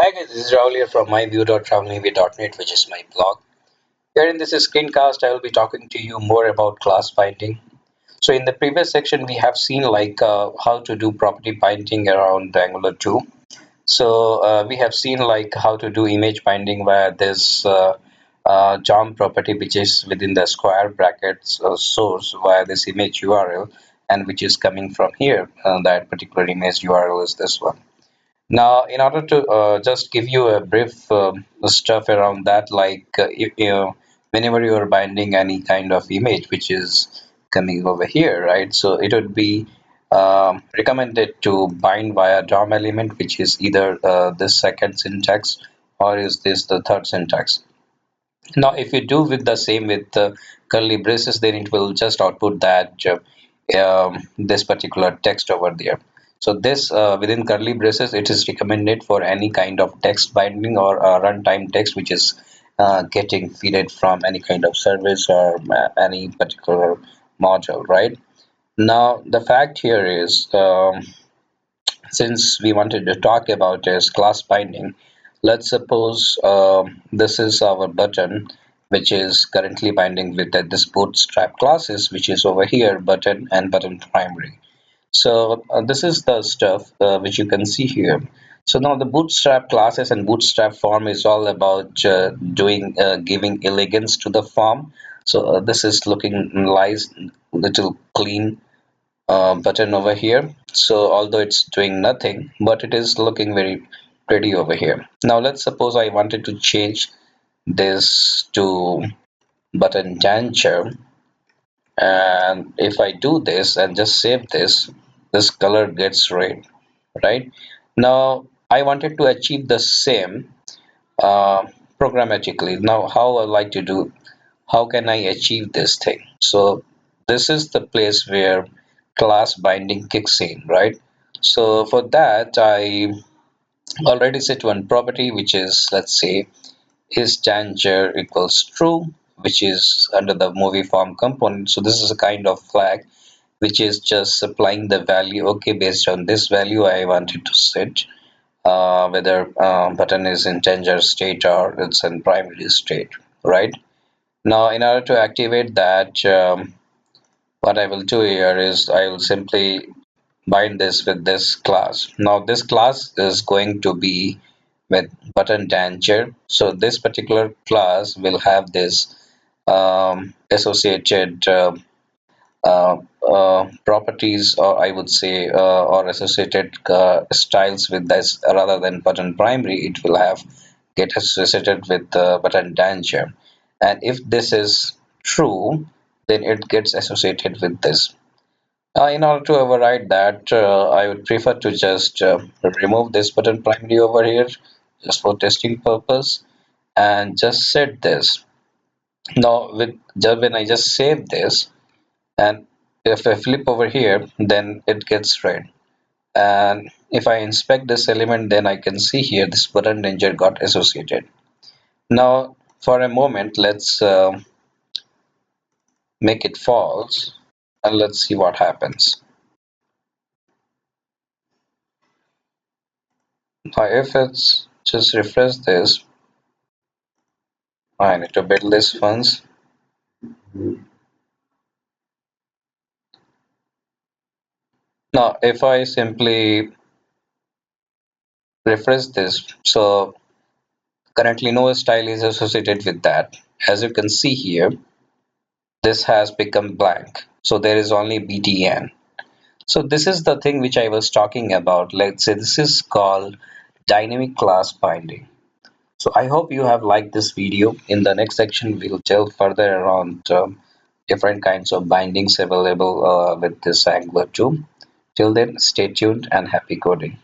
Hi guys, this is Rahul here from myview.travelnavy.net, which is my blog. Here in this screencast, I will be talking to you more about class binding. So in the previous section, we have seen how to do property binding around Angular 2. So we have seen like how to do image binding via this JOM property, which is within the square brackets source via this image URL, and which is coming from here. That particular image URL is this one. Now, in order to just give you a brief stuff around that, whenever you are binding any kind of image which is coming over here, right? So it would be recommended to bind via DOM element, which is either this second syntax or is this the third syntax. Now, if you do with the same with curly braces, then it will just output that this particular text over there. So this within curly braces, it is recommended for any kind of text binding or runtime text which is getting feeded from any kind of service or any particular module, right? Now, the fact here is since we wanted to talk about is class binding, let's suppose this is our button which is currently binding with this bootstrap classes which is over here button and button primary. So this is the stuff which you can see here. So now the bootstrap classes and bootstrap form is all about doing giving elegance to the form. So this is looking nice, little clean button over here. So although it's doing nothing, but it is looking very pretty over here. Now let's suppose I wanted to change this to button danger, and if I do this and just save this, this color gets red, right? Now I wanted to achieve the same programmatically. Now how I like to do, how can I achieve this thing? So this is the place where class binding kicks in, right? So for that I already set one property which is, let's say, is danger equals true, which is under the movie form component. So this is a kind of flag which is just supplying the value. Okay, based on this value I wanted to set whether button is in danger state or it's in primary state, right? Now in order to activate that, what I will do here is I will simply bind this with this class. Now this class is going to be with button danger. So this particular class will have this associated properties, or I would say or associated styles with this. Rather than button primary, it will have get associated with button danger, and if this is true, then it gets associated with this. In order to override that, I would prefer to just remove this button primary over here just for testing purpose and just set this. Now with just when I just save this, and if I flip over here, then it gets red. And if I inspect this element, then I can see here this button danger got associated. Now for a moment, let's make it false and let's see what happens. Now if it's just refresh this, I need to build this once. Now if I simply refresh this, so currently no style is associated with that. As you can see here, this has become blank, so there is only btn. So this is the thing which I was talking about. Let's say this is called dynamic class binding. So I hope you have liked this video. In the next section we'll delve further around different kinds of bindings available with this Angular 2. Till then, stay tuned and happy coding.